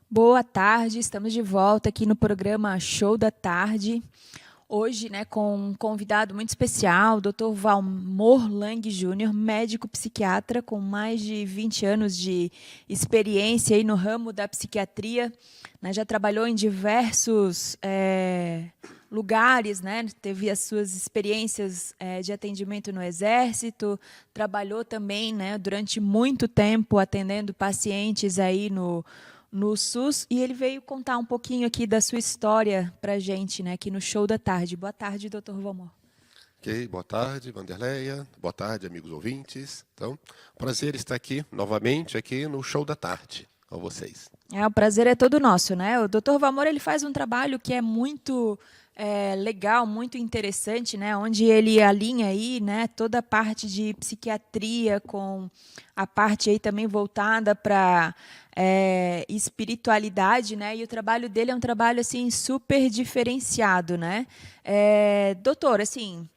Boa tarde, estamos de volta aqui no programa Show da Tarde. Hoje, né, com um convidado muito especial, o Dr. Valmor Lang Júnior, médico psiquiatra com mais de 20 anos de experiência aí no ramo da psiquiatria, né, já trabalhou em diversos lugares, né, teve as suas experiências de atendimento no Exército, trabalhou também, né, durante muito tempo atendendo pacientes aí no SUS, e ele veio contar um pouquinho aqui da sua história para a gente, né, aqui no Show da Tarde. Boa tarde, doutor Valmor. Ok, boa tarde, Vanderleia. Boa tarde, amigos ouvintes. Então, prazer estar aqui novamente aqui no Show da Tarde com vocês. O prazer é todo nosso, né? O doutor Valmor, ele faz um trabalho que é muito legal, muito interessante, né? Onde ele alinha aí, né, toda a parte de psiquiatria com a parte aí também voltada para espiritualidade, né? E o trabalho dele é um trabalho assim super diferenciado, né? Doutor, assim,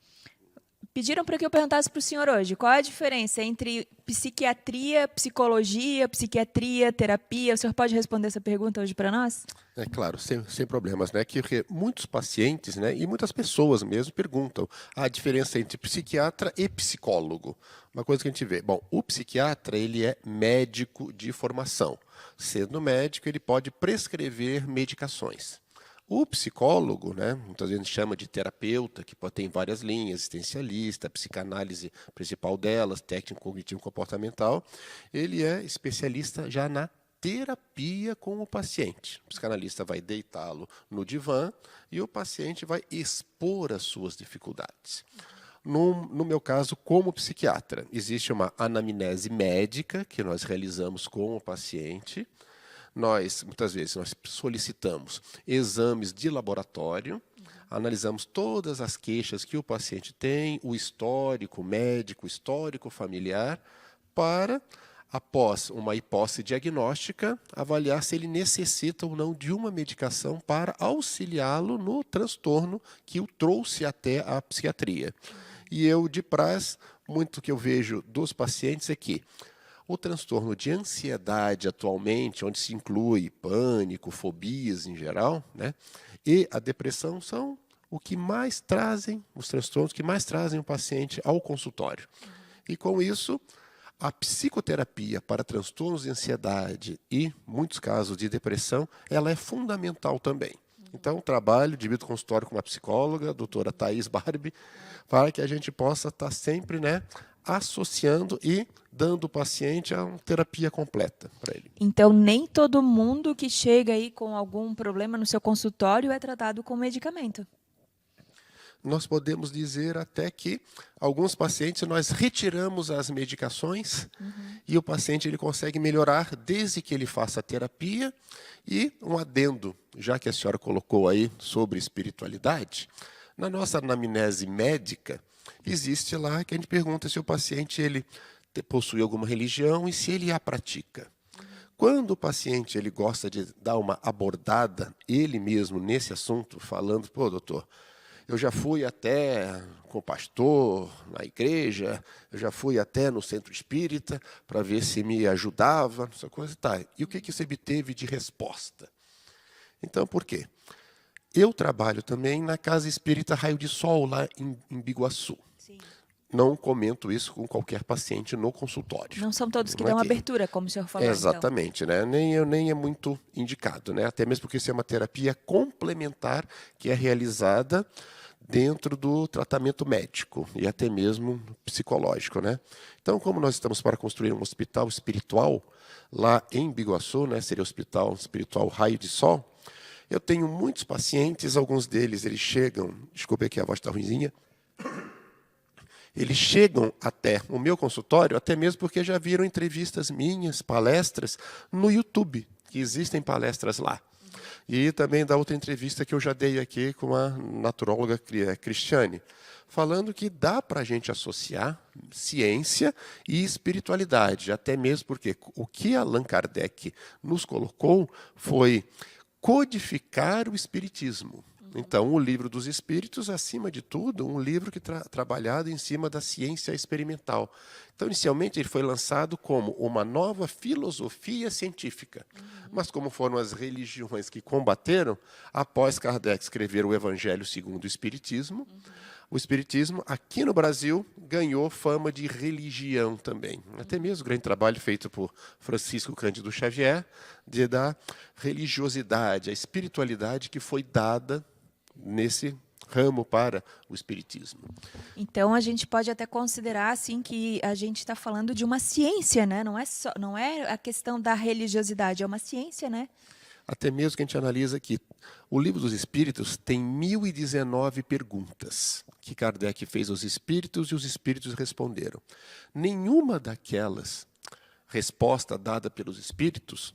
pediram para que eu perguntasse para o senhor hoje, qual é a diferença entre psiquiatria, psicologia, psiquiatria, terapia? O senhor pode responder essa pergunta hoje para nós? É claro, sem problemas, né? Que muitos pacientes, né, e muitas pessoas mesmo perguntam a diferença entre psiquiatra e psicólogo. Uma coisa que a gente vê. Bom, o psiquiatra, ele é médico de formação. Sendo médico, ele pode prescrever medicações. O psicólogo, né, muitas vezes a gente chama de terapeuta, que tem várias linhas, existencialista, psicanálise principal delas, técnico cognitivo-comportamental, ele é especialista já na terapia com o paciente. O psicanalista vai deitá-lo no divã e o paciente vai expor as suas dificuldades. No meu caso, como psiquiatra, existe uma anamnese médica que nós realizamos com o paciente. Muitas vezes, nós solicitamos exames de laboratório, analisamos todas as queixas que o paciente tem, o histórico médico, o histórico familiar, para, após uma hipótese diagnóstica, avaliar se ele necessita ou não de uma medicação para auxiliá-lo no transtorno que o trouxe até a psiquiatria. E eu, de praxe, muito que eu vejo dos pacientes é que o transtorno de ansiedade atualmente, onde se inclui pânico, fobias em geral, né, e a depressão são o que mais trazem, os transtornos que mais trazem o paciente ao consultório. E com isso, a psicoterapia para transtornos de ansiedade e muitos casos de depressão, ela é fundamental também. Então, trabalho, divido consultório com uma psicóloga, a doutora Thaís Barbie, para que a gente possa estar sempre, né, associando e dando o paciente a uma terapia completa para ele. Então, nem todo mundo que chega aí com algum problema no seu consultório é tratado com medicamento. Nós podemos dizer até que alguns pacientes nós retiramos as medicações e o paciente ele consegue melhorar desde que ele faça a terapia. E um adendo, já que a senhora colocou aí sobre espiritualidade, na nossa anamnese médica, existe lá que a gente pergunta se o paciente ele possui alguma religião e se ele a pratica. Quando o paciente ele gosta de dar uma abordada, ele mesmo, nesse assunto, falando, pô, doutor, eu já fui até com o pastor na igreja, eu já fui até no centro espírita para ver se me ajudava, essa coisa e tal. E o que você obteve de resposta? Então, por quê? Eu trabalho também na Casa Espírita Raio de Sol, lá em Biguaçu. Sim. Não comento isso com qualquer paciente no consultório. Não são todos que Não é dão que... abertura, como o senhor falou, então. Exatamente, né? Nem é muito indicado, né? Até mesmo porque isso é uma terapia complementar que é realizada dentro do tratamento médico e até mesmo psicológico, né? Então, como nós estamos para construir um hospital espiritual lá em Biguaçu, né? Seria o Hospital Espiritual Raio de Sol. Eu tenho muitos pacientes, alguns deles eles chegam, desculpe aqui a voz está ruinzinha, eles chegam até o meu consultório, até mesmo porque já viram entrevistas minhas, palestras no YouTube, que existem palestras lá. E também da outra entrevista que eu já dei aqui com a naturóloga Cristiane, falando que dá para a gente associar ciência e espiritualidade, até mesmo porque o que Allan Kardec nos colocou foi codificar o espiritismo. Então, o Livro dos Espíritos, acima de tudo, um livro que trabalhado em cima da ciência experimental. Então, inicialmente, ele foi lançado como uma nova filosofia científica. Mas como foram as religiões que combateram, após Kardec escrever o Evangelho segundo o Espiritismo, aqui no Brasil, ganhou fama de religião também. Até mesmo o grande trabalho feito por Francisco Cândido Xavier, da religiosidade, a espiritualidade que foi dada nesse ramo para o Espiritismo. Então a gente pode até considerar assim que a gente está falando de uma ciência, né? Não é a questão da religiosidade, é uma ciência, né? Até mesmo que a gente analisa aqui, o Livro dos Espíritos tem 1019 perguntas que Kardec fez aos espíritos e os espíritos responderam. Nenhuma daquelas resposta dada pelos espíritos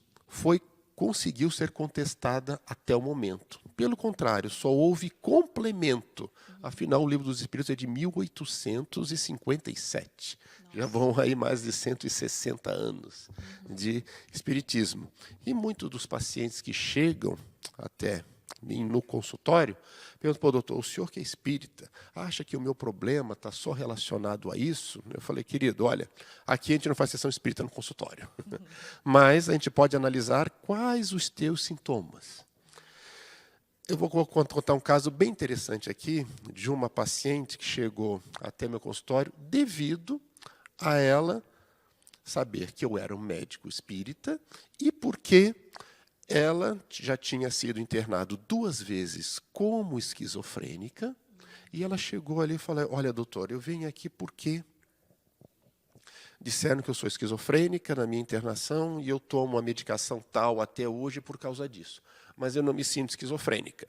conseguiu ser contestada até o momento. Pelo contrário, só houve complemento. Afinal, o Livro dos Espíritos é de 1857. Já vão aí mais de 160 anos de espiritismo. E muitos dos pacientes que chegam até mim no consultório perguntam: pô, doutor, o senhor que é espírita, acha que o meu problema está só relacionado a isso? Eu falei: querido, olha, aqui a gente não faz sessão espírita no consultório, mas a gente pode analisar quais os teus sintomas. Eu vou contar um caso bem interessante aqui de uma paciente que chegou até meu consultório devido a ela saber que eu era um médico espírita e porque ela já tinha sido internada 2 vezes como esquizofrênica, e ela chegou ali e falou: olha, doutor, eu venho aqui porque disseram que eu sou esquizofrênica na minha internação e eu tomo a medicação tal até hoje por causa disso, mas eu não me sinto esquizofrênica.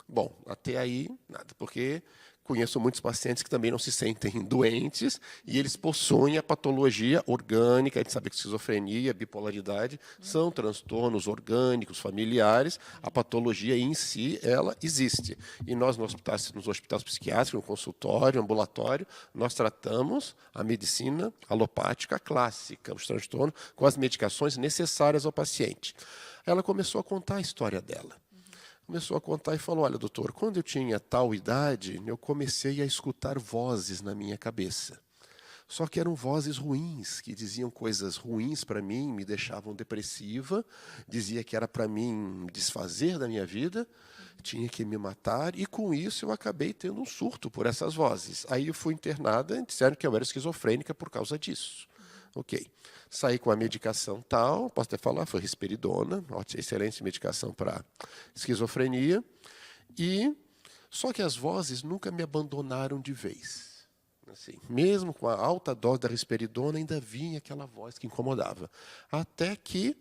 Bom, até aí, nada, porque conheço muitos pacientes que também não se sentem doentes e eles possuem a patologia orgânica. A gente sabe que esquizofrenia, bipolaridade são transtornos orgânicos, familiares. A patologia em si, ela existe. E nós, nos hospitais psiquiátricos, no consultório, no ambulatório, nós tratamos a medicina alopática clássica, os transtornos, com as medicações necessárias ao paciente. Ela começou a contar a história dela. Começou a contar e falou: olha, doutor, quando eu tinha tal idade, eu comecei a escutar vozes na minha cabeça. Só que eram vozes ruins, que diziam coisas ruins para mim, me deixavam depressiva, dizia que era para mim desfazer da minha vida, tinha que me matar, e com isso eu acabei tendo um surto por essas vozes. Aí eu fui internada e disseram que eu era esquizofrênica por causa disso. Ok. Saí com a medicação tal, posso até falar, foi risperidona, excelente medicação para esquizofrenia. Só que as vozes nunca me abandonaram de vez. Assim, mesmo com a alta dose da risperidona, ainda vinha aquela voz que incomodava. Até que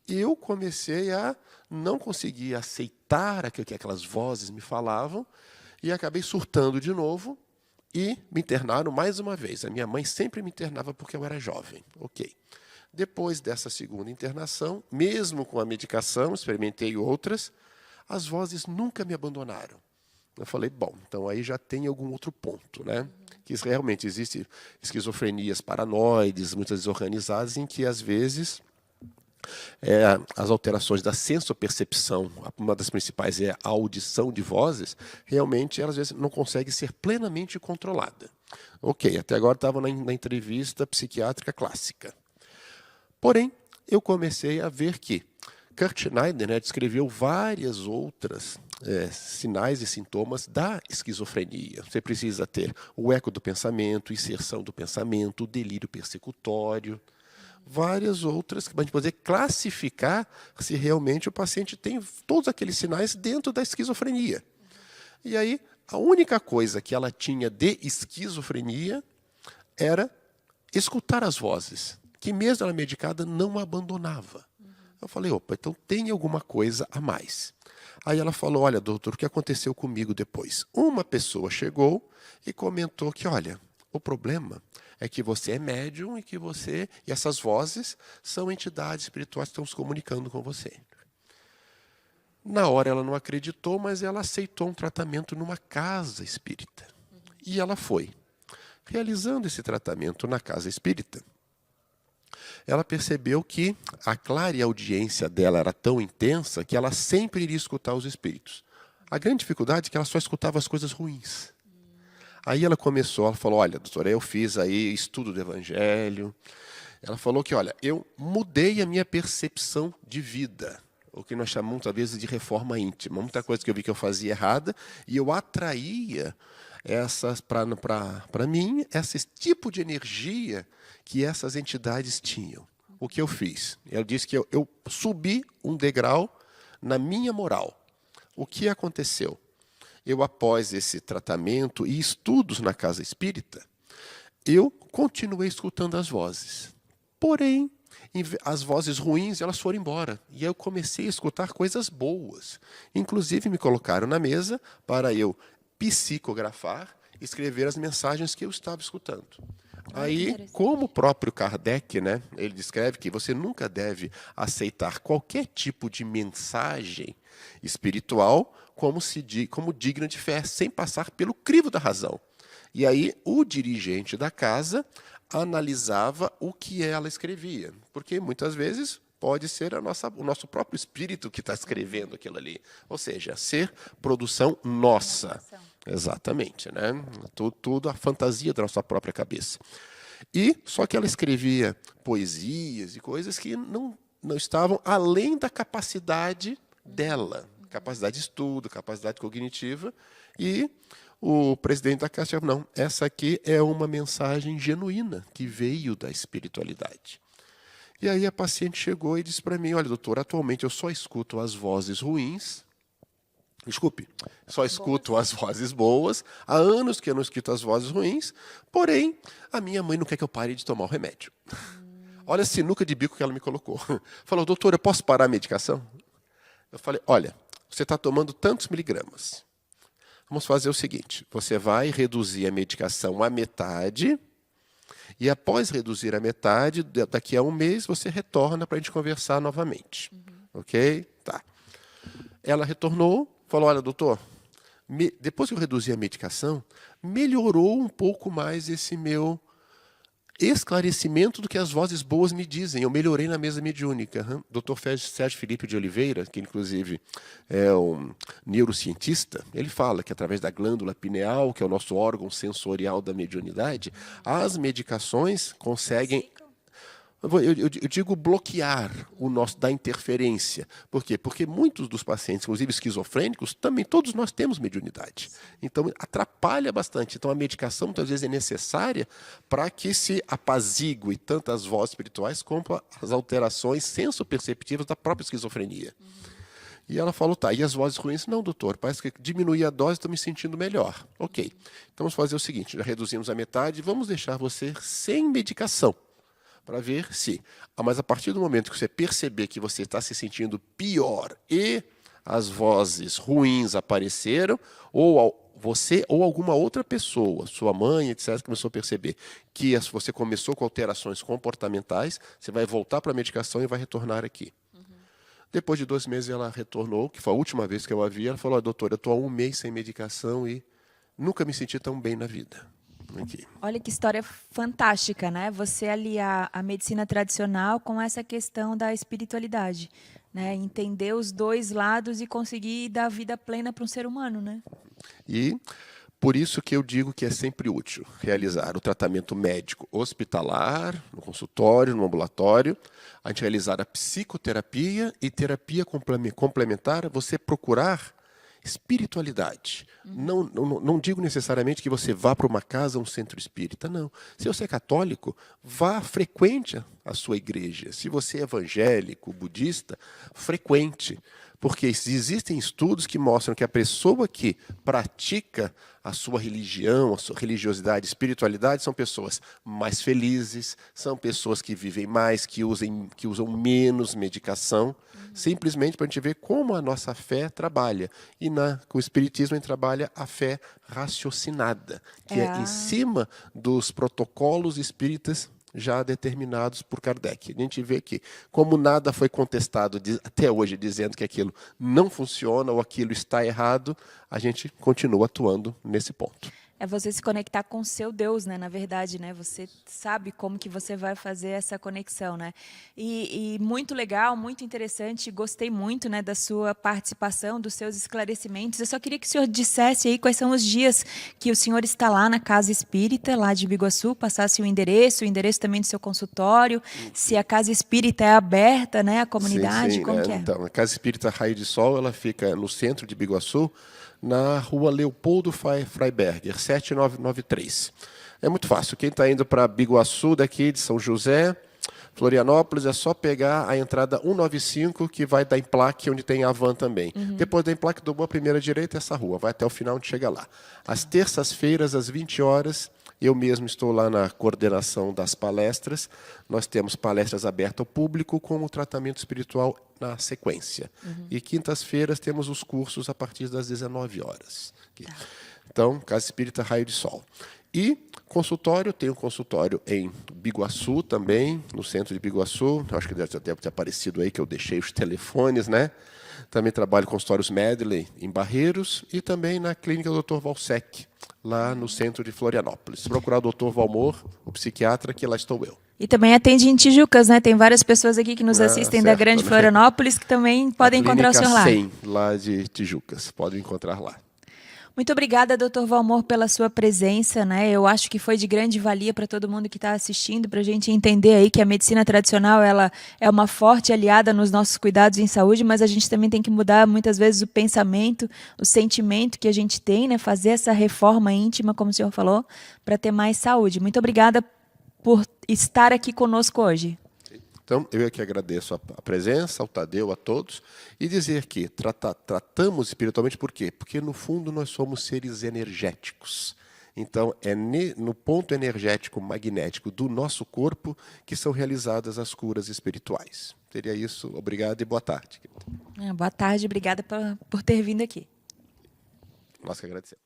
eu comecei a não conseguir aceitar aquilo que aquelas vozes me falavam e acabei surtando de novo. E me internaram mais uma vez. A minha mãe sempre me internava porque eu era jovem. Ok. Depois dessa segunda internação, mesmo com a medicação, experimentei outras, as vozes nunca me abandonaram. Eu falei: bom, então aí já tem algum outro ponto, né? Que realmente existem esquizofrenias paranoides, muitas desorganizadas, em que às vezes as alterações da sensopercepção, uma das principais é a audição de vozes, realmente ela às vezes não consegue ser plenamente controlada. Ok, até agora estava na entrevista psiquiátrica clássica. Porém, eu comecei a ver que Kurt Schneider, né, descreveu várias outras sinais e sintomas da esquizofrenia. Você precisa ter o eco do pensamento, inserção do pensamento, o delírio persecutório, várias outras, que a gente pode classificar se realmente o paciente tem todos aqueles sinais dentro da esquizofrenia. E aí, a única coisa que ela tinha de esquizofrenia era escutar as vozes, que mesmo ela medicada não abandonava. Eu falei: opa, então tem alguma coisa a mais. Aí ela falou: olha, doutor, o que aconteceu comigo depois? Uma pessoa chegou e comentou que, olha, o problema é que você é médium e essas vozes são entidades espirituais que estão se comunicando com você. Na hora ela não acreditou, mas ela aceitou um tratamento numa casa espírita. E ela foi. Realizando esse tratamento na casa espírita, ela percebeu que a clareaudiência dela era tão intensa que ela sempre iria escutar os espíritos. A grande dificuldade é que ela só escutava as coisas ruins. Aí ela falou, olha, doutora, eu fiz aí estudo do Evangelho. Ela falou que, olha, eu mudei a minha percepção de vida, o que nós chamamos, muitas vezes, de reforma íntima. Muita coisa que eu vi que eu fazia errada, e eu atraía para mim esse tipo de energia que essas entidades tinham. O que eu fiz? Eu disse que eu subi um degrau na minha moral. O que aconteceu? Eu, após esse tratamento e estudos na casa espírita, eu continuei escutando as vozes. Porém, as vozes ruins, elas foram embora. E eu comecei a escutar coisas boas. Inclusive, me colocaram na mesa para eu psicografar, escrever as mensagens que eu estava escutando. Aí, como o próprio Kardec, né, ele descreve que você nunca deve aceitar qualquer tipo de mensagem espiritual como digna de fé, sem passar pelo crivo da razão. E aí, o dirigente da casa analisava o que ela escrevia, porque muitas vezes pode ser o nosso próprio espírito que está escrevendo aquilo ali. Ou seja, ser produção nossa. Exatamente, né? Tudo a fantasia da nossa própria cabeça. E só que ela escrevia poesias e coisas que não estavam além da capacidade dela, capacidade de estudo, capacidade cognitiva, e o presidente da casa disse, não, essa aqui é uma mensagem genuína que veio da espiritualidade. E aí a paciente chegou e disse para mim, olha, doutor, atualmente eu só escuto as vozes ruins, só escuto as vozes boas, há anos que eu não escuto as vozes ruins, porém, a minha mãe não quer que eu pare de tomar o remédio. Olha a sinuca de bico que ela me colocou. Falou, doutor, eu posso parar a medicação? Eu falei, olha, você está tomando tantos miligramas. Vamos fazer o seguinte, você vai reduzir a medicação à metade, e após reduzir a metade, daqui a um mês, você retorna para a gente conversar novamente. Ok? Tá. Ela retornou, falou, olha, doutor, depois que eu reduzi a medicação, melhorou um pouco mais esse meu esclarecimento do que as vozes boas me dizem. Eu melhorei na mesa mediúnica. Dr. Sérgio Felipe de Oliveira, que inclusive é um neurocientista, ele fala que através da glândula pineal, que é o nosso órgão sensorial da mediunidade, as medicações conseguem... Eu digo bloquear o nosso da interferência. Por quê? Porque muitos dos pacientes, inclusive esquizofrênicos, também todos nós temos mediunidade. Então, atrapalha bastante. Então, a medicação muitas vezes é necessária para que se apazigue tanto as vozes espirituais como as alterações sensoperceptivas da própria esquizofrenia. E ela falou, tá, e as vozes ruins? Não, doutor, parece que diminuí a dose, estou me sentindo melhor. Ok, então vamos fazer o seguinte, já reduzimos a metade, vamos deixar você sem medicação, para ver se... Mas a partir do momento que você perceber que você está se sentindo pior e as vozes ruins apareceram, ou você ou alguma outra pessoa, sua mãe, etc., começou a perceber que você começou com alterações comportamentais, você vai voltar para a medicação e vai retornar aqui. Depois de 2 meses ela retornou, que foi a última vez que eu a vi, ela falou, doutora, eu estou há 1 mês sem medicação e nunca me senti tão bem na vida. Aqui. Olha que história fantástica, né? Você aliar a medicina tradicional com essa questão da espiritualidade, né? Entender os dois lados e conseguir dar vida plena para um ser humano, né? E por isso que eu digo que é sempre útil realizar o tratamento médico hospitalar, no consultório, no ambulatório, a gente realizar a psicoterapia e terapia complementar, você procurar espiritualidade. Não digo necessariamente que você vá para uma casa, um centro espírita, não. Se você é católico, frequente a sua igreja. Se você é evangélico, budista, frequente. Porque existem estudos que mostram que a pessoa que pratica a sua religião, a sua religiosidade, espiritualidade, são pessoas mais felizes, são pessoas que vivem mais, que usam menos medicação, simplesmente para a gente ver como a nossa fé trabalha. E com o Espiritismo a gente trabalha a fé raciocinada, que é em cima dos protocolos espíritas já determinados por Kardec. A gente vê que, como nada foi contestado até hoje, dizendo que aquilo não funciona ou aquilo está errado, a gente continua atuando nesse ponto. É você se conectar com o seu Deus, né? Na verdade, né? Você sabe como que você vai fazer essa conexão, né? E muito legal, muito interessante. Gostei muito, né, da sua participação, dos seus esclarecimentos. Eu só queria que o senhor dissesse aí quais são os dias que o senhor está lá na Casa Espírita, lá de Biguaçu, passasse o endereço também do seu consultório, se a Casa Espírita é aberta, né, à Sim, comunidade, sim, como né? que é? Então, a Casa Espírita Raio de Sol, ela fica no centro de Biguaçu, na rua Leopoldo Freiberger, 7993. É muito fácil. Quem está indo para Biguaçu, daqui de São José, Florianópolis, é só pegar a entrada 195, que vai da Emplaque, onde tem a van também. Depois da Emplaque, dobrou a primeira direita, essa rua. Vai até o final, onde chega lá. Às terças-feiras, às 20 horas, eu mesmo estou lá na coordenação das palestras. Nós temos palestras abertas ao público com o tratamento espiritual na sequência. E quintas-feiras temos os cursos a partir das 19 horas. Então, Casa Espírita Raio de Sol. E consultório, tem um consultório em Biguaçu também, no centro de Biguaçu. Acho que já deve ter aparecido aí, que eu deixei os telefones, né? Também trabalho com consultórios Medley em Barreiros e também na clínica do Dr. Valsec, lá no centro de Florianópolis. Se procurar o Dr. Valmor, o psiquiatra, que lá estou eu. E também atende em Tijucas, né? Tem várias pessoas aqui que nos assistem da Certo, Grande né? Florianópolis que também podem encontrar o senhor lá. 100, lá de Tijucas. Podem encontrar lá. Muito obrigada, doutor Valmor, pela sua presença, né? Eu acho que foi de grande valia para todo mundo que está assistindo, para a gente entender aí que a medicina tradicional ela é uma forte aliada nos nossos cuidados em saúde, mas a gente também tem que mudar muitas vezes o pensamento, o sentimento que a gente tem, né? Fazer essa reforma íntima, como o senhor falou, para ter mais saúde. Muito obrigada por estar aqui conosco hoje. Então, eu é que agradeço a presença, ao Tadeu, a todos, e dizer que tratamos espiritualmente por quê? Porque, no fundo, nós somos seres energéticos. Então, é no ponto energético magnético do nosso corpo que são realizadas as curas espirituais. Seria isso. Obrigado e boa tarde. Boa tarde, obrigada por ter vindo aqui. Nós que agradecemos.